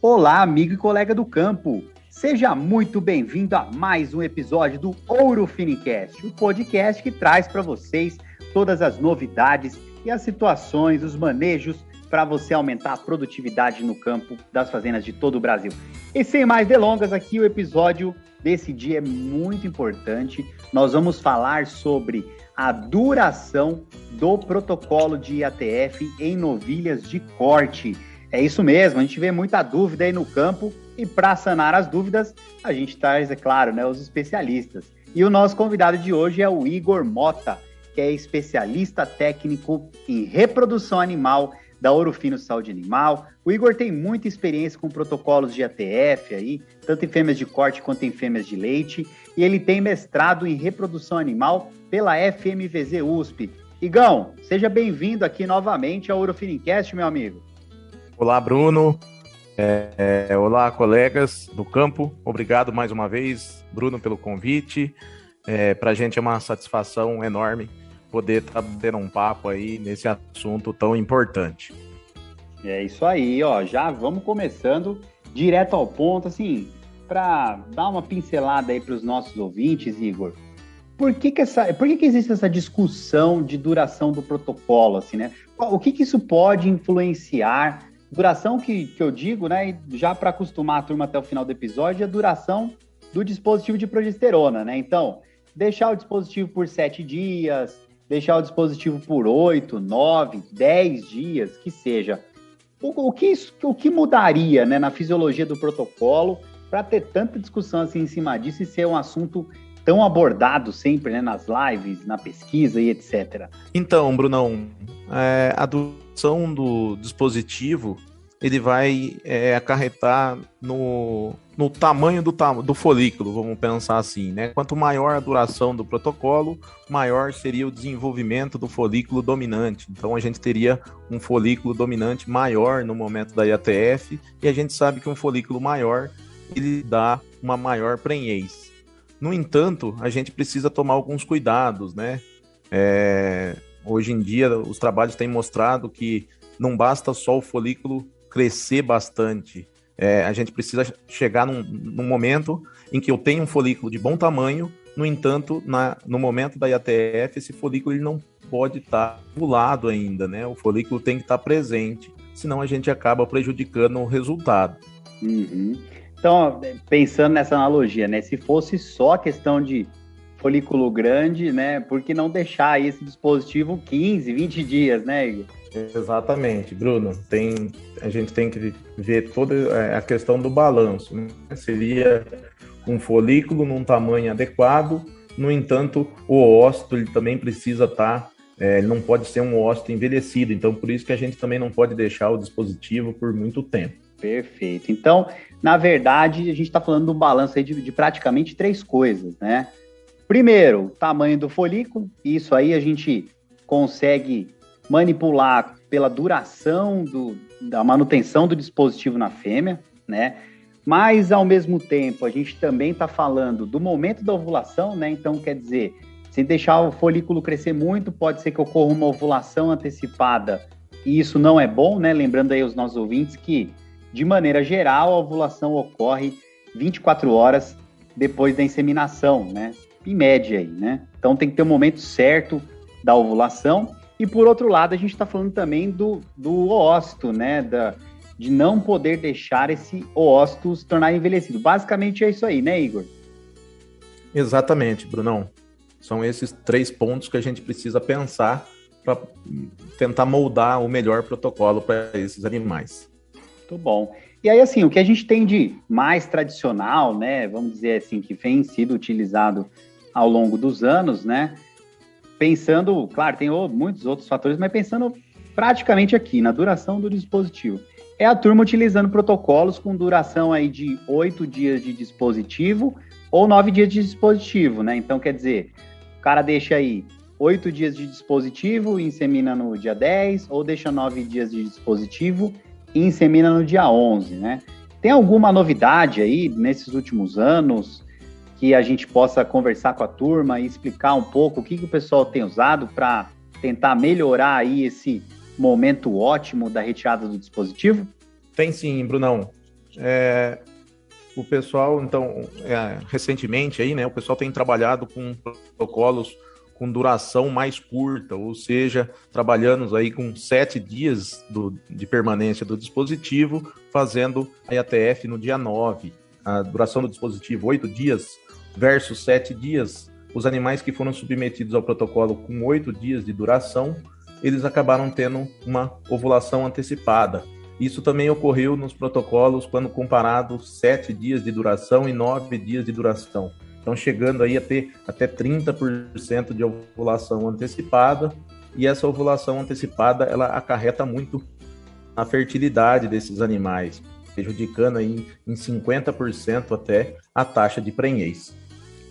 Olá, amigo e colega do campo. Seja muito bem-vindo a mais um episódio do Ouro Finicast, o podcast que traz para vocês todas as novidades e as situações, os manejos para você aumentar a produtividade no campo das fazendas de todo o Brasil. E sem mais delongas, aqui o episódio desse dia é muito importante. Nós vamos falar sobre a duração do protocolo de IATF em novilhas de corte. É isso mesmo, a gente vê muita dúvida aí no campo e para sanar as dúvidas, a gente traz, é claro, os especialistas. E o nosso convidado de hoje é o Igor Mota, que é especialista técnico em reprodução animal da Ouro Fino Saúde Animal. O Igor tem muita experiência com protocolos de IATF aí, tanto em fêmeas de corte quanto em fêmeas de leite, e ele tem mestrado em reprodução animal pela FMVZ USP. Igão, seja bem-vindo aqui novamente ao Ouro Finicast, meu amigo. Olá, Bruno. Olá, colegas do campo. Obrigado mais uma vez, Bruno, pelo convite. Para a gente é uma satisfação enorme poder estar tendo um papo aí nesse assunto tão importante. É isso aí, ó. Já vamos começando direto ao ponto, assim, para dar uma pincelada aí para os nossos ouvintes, Igor. Por que existe essa discussão de duração do protocolo, assim, né? O que isso pode influenciar? Duração que eu digo, né, já para acostumar a turma até o final do episódio, é a duração do dispositivo de progesterona, né? Então, deixar o dispositivo por 7 dias, deixar o dispositivo por 8, 9, 10 dias, que seja. O que mudaria, né, na fisiologia do protocolo para ter tanta discussão assim em cima disso e ser um assunto tão abordado sempre, né, nas lives, na pesquisa e etc. Então, Brunão, a duração do dispositivo, ele vai acarretar no tamanho do folículo, vamos pensar assim, né? Quanto maior a duração do protocolo, maior seria o desenvolvimento do folículo dominante. Então, a gente teria um folículo dominante maior no momento da IATF, e a gente sabe que um folículo maior, ele dá uma maior prenhez. No entanto, a gente precisa tomar alguns cuidados, né? Hoje em dia, os trabalhos têm mostrado que não basta só o folículo crescer bastante. A gente precisa chegar num momento em que eu tenho um folículo de bom tamanho. No entanto, no momento da IATF, esse folículo ele não pode estar ovulado ainda, né? O folículo tem que estar presente, senão a gente acaba prejudicando o resultado. Uhum. Então, pensando nessa analogia, né? Se fosse só a questão de folículo grande, né? Por que não deixar aí esse dispositivo 15, 20 dias, né, Igor? Exatamente, Bruno. A gente tem que ver toda a questão do balanço, né? Seria um folículo num tamanho adequado, no entanto, o ócito ele também precisa estar, ele não pode ser um ócito envelhecido, então por isso que a gente também não pode deixar o dispositivo por muito tempo. Perfeito. Então, na verdade, a gente está falando do balanço aí de praticamente 3 coisas, né? Primeiro, o tamanho do folículo. Isso aí a gente consegue manipular pela duração da manutenção do dispositivo na fêmea, né? Mas, ao mesmo tempo, a gente também está falando do momento da ovulação, né? Então, quer dizer, se deixar o folículo crescer muito, pode ser que ocorra uma ovulação antecipada, e isso não é bom, né? Lembrando aí aos nossos ouvintes que, de maneira geral, a ovulação ocorre 24 horas depois da inseminação, né? Em média aí, né? Então tem que ter um momento certo da ovulação. E por outro lado, a gente está falando também do oócito, né? De não poder deixar esse oócito se tornar envelhecido. Basicamente é isso aí, né, Igor? Exatamente, Brunão. São esses 3 pontos que a gente precisa pensar para tentar moldar o melhor protocolo para esses animais. Muito bom. E aí, assim, o que a gente tem de mais tradicional, né, vamos dizer assim, que vem sido utilizado ao longo dos anos, né, pensando, claro, tem muitos outros fatores, mas pensando praticamente aqui, na duração do dispositivo, é a turma utilizando protocolos com duração aí de 8 dias de dispositivo ou 9 dias de dispositivo, né, então quer dizer, o cara deixa aí 8 dias de dispositivo e insemina no dia 10, ou deixa 9 dias de dispositivo e insemina no dia 11, né? Tem alguma novidade aí nesses últimos anos que a gente possa conversar com a turma e explicar um pouco o que o pessoal tem usado para tentar melhorar aí esse momento ótimo da retirada do dispositivo? Tem sim, Brunão. O pessoal, então, recentemente aí, né, o pessoal tem trabalhado com protocolos com duração mais curta, ou seja, trabalhando aí com 7 dias de permanência do dispositivo, fazendo a IATF no dia 9. A duração do dispositivo, 8 dias versus 7 dias. Os animais que foram submetidos ao protocolo com 8 dias de duração, eles acabaram tendo uma ovulação antecipada. Isso também ocorreu nos protocolos quando comparado 7 dias de duração e 9 dias de duração. Então, chegando aí a ter até 30% de ovulação antecipada, e essa ovulação antecipada, ela acarreta muito a fertilidade desses animais, prejudicando aí em 50% até a taxa de prenhez.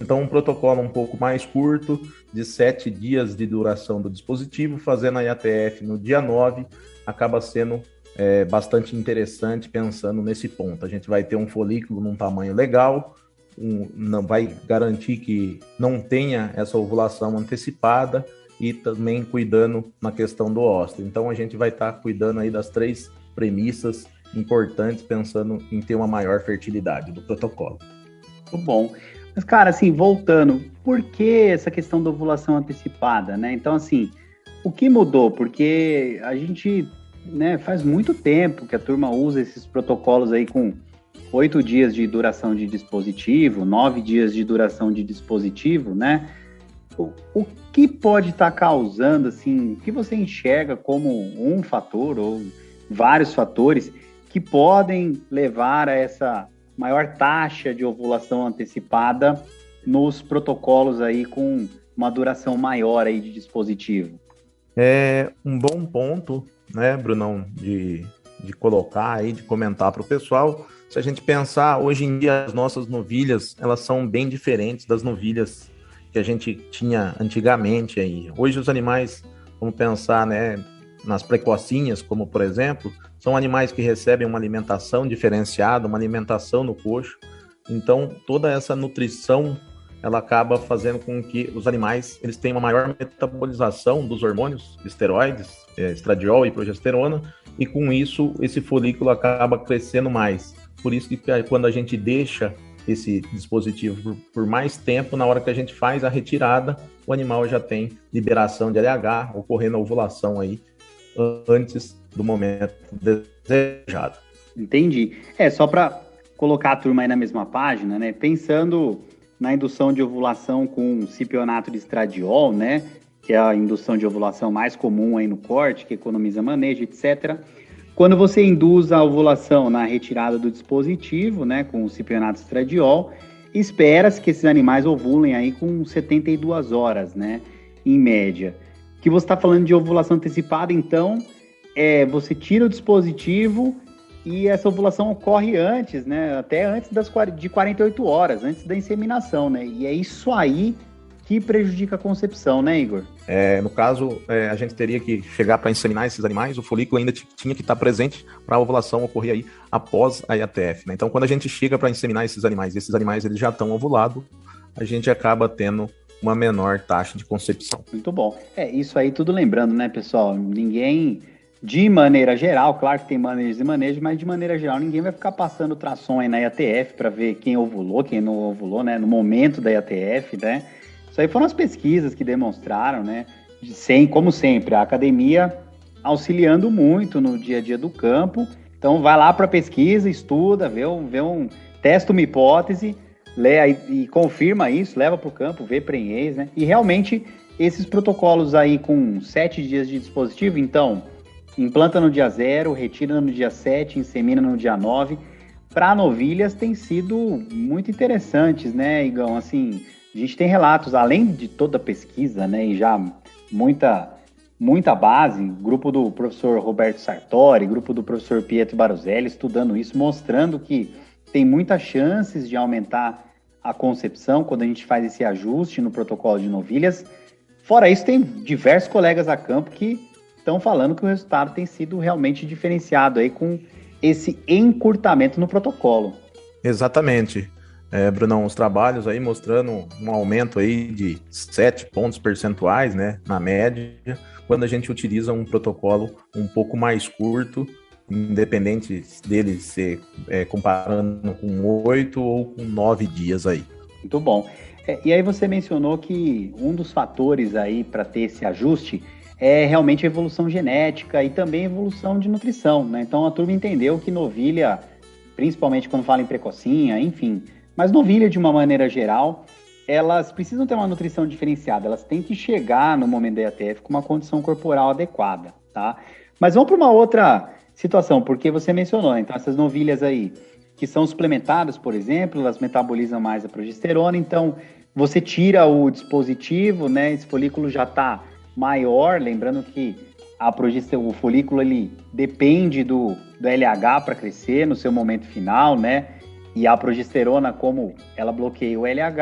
Então, um protocolo um pouco mais curto, de 7 dias de duração do dispositivo, fazendo a IATF no dia 9, acaba sendo bastante interessante pensando nesse ponto. A gente vai ter um folículo num tamanho legal, não vai garantir que não tenha essa ovulação antecipada e também cuidando na questão do ósteo. Então a gente vai estar cuidando aí das 3 premissas importantes pensando em ter uma maior fertilidade do protocolo. Muito bom. Mas, cara, assim, voltando, por que essa questão da ovulação antecipada, né? Então, assim, o que mudou? Porque a gente, né, faz muito tempo que a turma usa esses protocolos aí com 8 dias de duração de dispositivo, 9 dias de duração de dispositivo, né? O que pode estar causando, assim, o que você enxerga como um fator ou vários fatores que podem levar a essa maior taxa de ovulação antecipada nos protocolos aí com uma duração maior aí de dispositivo? É um bom ponto, né, Brunão, de colocar aí, de comentar para o pessoal. Se a gente pensar, hoje em dia as nossas novilhas, elas são bem diferentes das novilhas que a gente tinha antigamente aí. Hoje os animais, vamos pensar, né, nas precocinhas, como por exemplo, são animais que recebem uma alimentação diferenciada, uma alimentação no coxo. Então, toda essa nutrição, ela acaba fazendo com que os animais eles tenham uma maior metabolização dos hormônios, esteroides, estradiol e progesterona, e com isso esse folículo acaba crescendo mais. Por isso que quando a gente deixa esse dispositivo por mais tempo, na hora que a gente faz a retirada, o animal já tem liberação de LH, ocorrendo a ovulação aí antes do momento desejado. Entendi. Só para colocar a turma aí na mesma página, né? Pensando na indução de ovulação com cipionato de estradiol, né? Que é a indução de ovulação mais comum aí no corte, que economiza manejo, etc. Quando você induz a ovulação na retirada do dispositivo, né, com o cipionato de estradiol, espera-se que esses animais ovulem aí com 72 horas, né, em média. Que você está falando de ovulação antecipada, então, você tira o dispositivo e essa ovulação ocorre antes, né, até antes de 48 horas, antes da inseminação, né, e é isso aí que prejudica a concepção, né, Igor? No caso, a gente teria que chegar para inseminar esses animais, o folículo ainda tinha que estar presente para a ovulação ocorrer aí após a IATF, né? Então, quando a gente chega para inseminar esses animais eles já estão ovulados, a gente acaba tendo uma menor taxa de concepção. Muito bom. Isso aí tudo lembrando, né, pessoal? Ninguém, de maneira geral, claro que tem manejos e manejos, mas de maneira geral, ninguém vai ficar passando ultrassom aí na IATF para ver quem ovulou, quem não ovulou, né, no momento da IATF, né? Isso aí foram as pesquisas que demonstraram, né? Como sempre, a academia auxiliando muito no dia a dia do campo. Então, vai lá para a pesquisa, estuda, testa uma hipótese, lê e confirma isso, leva para o campo, vê prenhez, né? E realmente, esses protocolos aí com 7 dias de dispositivo, então, implanta no dia 0, retira no dia 7, insemina no dia 9. Para novilhas tem sido muito interessantes, né, Igão? Assim, a gente tem relatos, além de toda a pesquisa, né, e já muita base, grupo do professor Roberto Sartori, grupo do professor Pietro Baruzelli, estudando isso, mostrando que tem muitas chances de aumentar a concepção quando a gente faz esse ajuste no protocolo de novilhas. Fora isso, tem diversos colegas a campo que estão falando que o resultado tem sido realmente diferenciado aí com esse encurtamento no protocolo. Exatamente. Brunão, os trabalhos aí mostrando um aumento aí de 7 pontos percentuais, né, na média, quando a gente utiliza um protocolo um pouco mais curto, independente dele ser comparando com 8 ou com 9 dias aí. Muito bom. E aí você mencionou que um dos fatores aí para ter esse ajuste é realmente a evolução genética e também a evolução de nutrição, né? Então a turma entendeu que novilha, principalmente quando fala em precocinha, enfim, mas novilha de uma maneira geral, elas precisam ter uma nutrição diferenciada, elas têm que chegar no momento da IATF com uma condição corporal adequada, tá? Mas vamos para uma outra situação, porque você mencionou, então essas novilhas aí que são suplementadas, por exemplo, elas metabolizam mais a progesterona, então você tira o dispositivo, né? Esse folículo já está maior, lembrando que o folículo ele depende do LH para crescer no seu momento final, né? E a progesterona, como ela bloqueia o LH,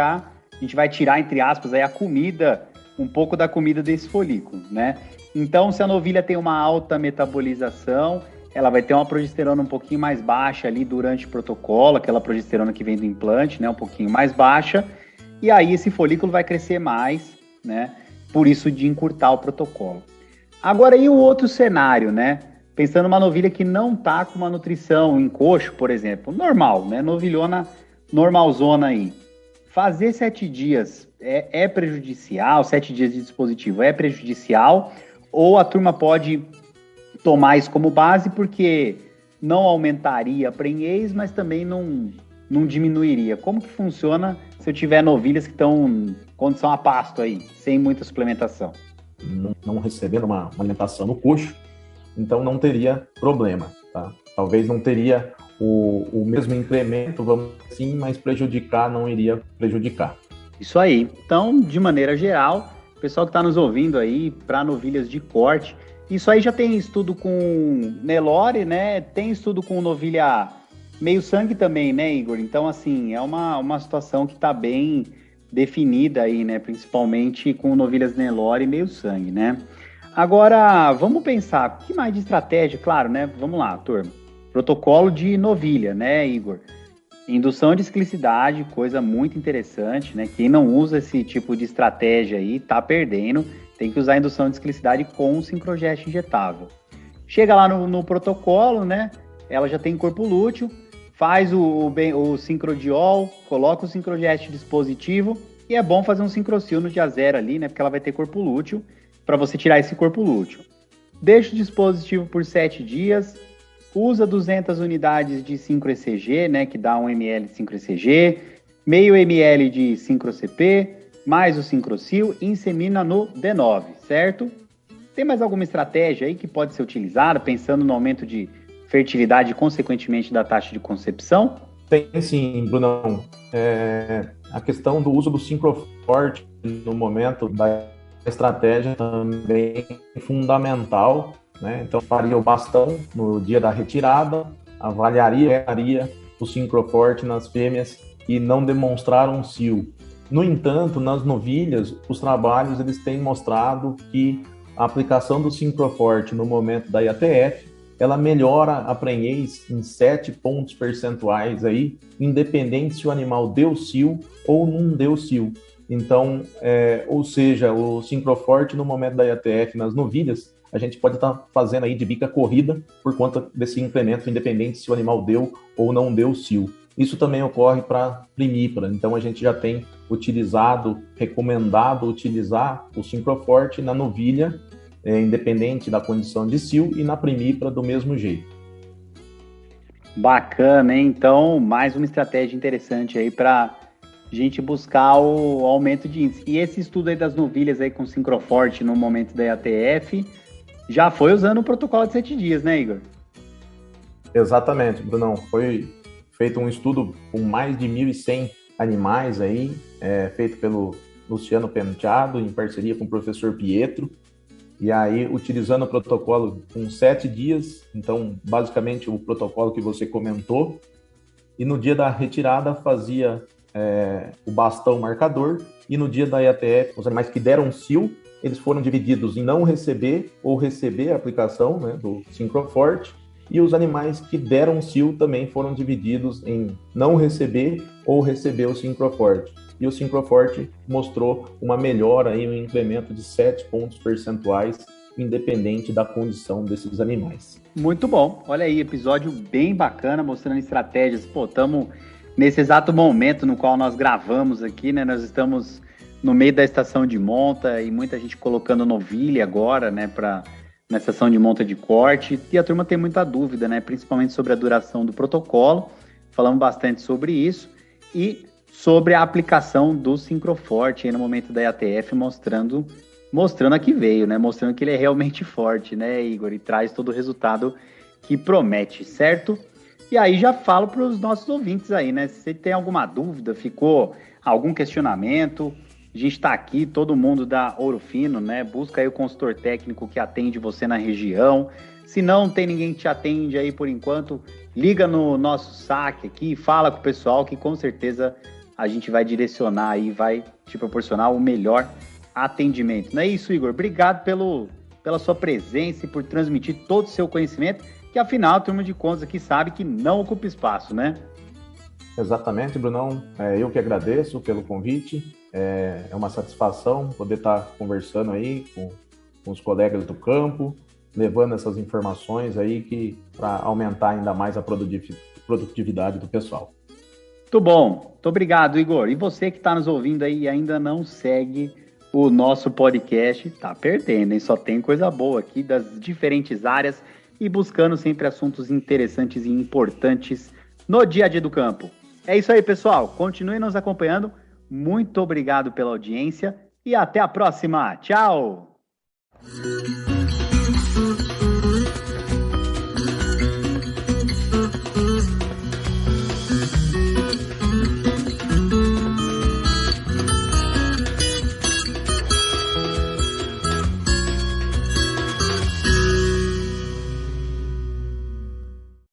a gente vai tirar, entre aspas, aí a comida, um pouco da comida desse folículo, né? Então, se a novilha tem uma alta metabolização, ela vai ter uma progesterona um pouquinho mais baixa ali durante o protocolo, aquela progesterona que vem do implante, né? Um pouquinho mais baixa, e aí esse folículo vai crescer mais, né? Por isso de encurtar o protocolo. Agora, e o outro cenário, né? Pensando numa novilha que não tá com uma nutrição em coxo, por exemplo, normal, né? Novilhona normalzona aí. Fazer 7 dias é prejudicial? 7 dias de dispositivo é prejudicial? Ou a turma pode tomar isso como base porque não aumentaria a prenhez, mas também não diminuiria? Como que funciona se eu tiver novilhas que estão em condição a pasto aí, sem muita suplementação? Não recebendo uma alimentação no coxo, então não teria problema, tá? Talvez não teria o mesmo incremento, vamos dizer assim, mas não iria prejudicar. Isso aí. Então, de maneira geral, o pessoal que está nos ouvindo aí, para novilhas de corte, isso aí já tem estudo com Nelore, né? Tem estudo com novilha meio sangue também, né, Igor? Então, assim, é uma situação que está bem definida aí, né? Principalmente com novilhas Nelore e meio sangue, né? Agora, vamos pensar, o que mais de estratégia? Claro, né? Vamos lá, turma. Protocolo de novilha, né, Igor? Indução de ciclicidade, coisa muito interessante, né? Quem não usa esse tipo de estratégia aí, tá perdendo. Tem que usar a indução de ciclicidade com o sincrogeste injetável. Chega lá no protocolo, né? Ela já tem corpo lúteo, faz o sincrodiol, coloca o sincrogeste dispositivo e é bom fazer um sincrocil no dia zero ali, né? Porque ela vai ter corpo lúteo para você tirar esse corpo lúteo. Deixa o dispositivo por 7 dias, usa 200 unidades de sincro-ECG, né? Que dá 1 ml de sincro-ECG, meio ml de sincro-CP, mais o sincrocil e insemina no D9, certo? Tem mais alguma estratégia aí que pode ser utilizada, pensando no aumento de fertilidade e, consequentemente, da taxa de concepção? Tem sim, Brunão. A questão do uso do sincroforte no momento da estratégia também é fundamental, né? Então, faria o bastão no dia da retirada, avaliaria o sincroforte nas fêmeas que não demonstraram cio. No entanto, nas novilhas, os trabalhos eles têm mostrado que a aplicação do sincroforte no momento da IATF, ela melhora a prenhez em 7 pontos percentuais aí, independente se o animal deu cio ou não deu cio. Então, ou seja, o sincroforte no momento da IATF nas novilhas, a gente pode estar fazendo aí de bica corrida por conta desse incremento, independente se o animal deu ou não deu cio. Isso também ocorre para primípara, então a gente já tem recomendado utilizar o sincroforte na novilha, independente da condição de cio, e na primípara do mesmo jeito. Bacana, hein? Então, mais uma estratégia interessante aí para a gente buscar o aumento de índice. E esse estudo aí das novilhas aí com sincroforte no momento da IATF já foi usando o protocolo de 7 dias, né, Igor? Exatamente, Brunão. Foi feito um estudo com mais de 1.100 animais aí, feito pelo Luciano Penteado, em parceria com o professor Pietro. E aí, utilizando o protocolo com 7 dias, então, basicamente, o protocolo que você comentou. E no dia da retirada, fazia o bastão marcador. E no dia da IATF, os animais que deram cio, eles foram divididos em não receber ou receber a aplicação, né, do sincroforte. E os animais que deram cio também foram divididos em não receber ou receber o Syncroforte. E o Syncroforte mostrou uma melhora, aí, um incremento de 7 pontos percentuais, independente da condição desses animais. Muito bom. Olha aí, episódio bem bacana, mostrando estratégias. Pô, estamos nesse exato momento no qual nós gravamos aqui, né? Nós estamos no meio da estação de monta e muita gente colocando novilha agora, né, na estação de monta de corte. E a turma tem muita dúvida, né, principalmente sobre a duração do protocolo. Falamos bastante sobre isso e sobre a aplicação do Syncroforte aí no momento da IATF, mostrando a que veio, né? Mostrando que ele é realmente forte, né, Igor? E traz todo o resultado que promete, certo? E aí já falo para os nossos ouvintes aí, né? Se você tem alguma dúvida, ficou algum questionamento, a gente está aqui, todo mundo da Ouro Fino, né? Busca aí o consultor técnico que atende você na região. Se não tem ninguém que te atende aí por enquanto, liga no nosso saque aqui, fala com o pessoal que com certeza a gente vai direcionar aí, vai te proporcionar o melhor atendimento. Não é isso, Igor? Obrigado pela sua presença e por transmitir todo o seu conhecimento, que afinal a turma de contas aqui sabe que não ocupa espaço, né? Exatamente, Brunão. Eu que agradeço pelo convite. É uma satisfação poder estar conversando aí com os colegas do campo, levando essas informações aí para aumentar ainda mais a produtividade do pessoal. Muito bom. Muito obrigado, Igor. E você que está nos ouvindo aí e ainda não segue o nosso podcast, tá perdendo, hein? Só tem coisa boa aqui das diferentes áreas e buscando sempre assuntos interessantes e importantes no dia a dia do campo. É isso aí, pessoal. Continue nos acompanhando. Muito obrigado pela audiência e até a próxima. Tchau!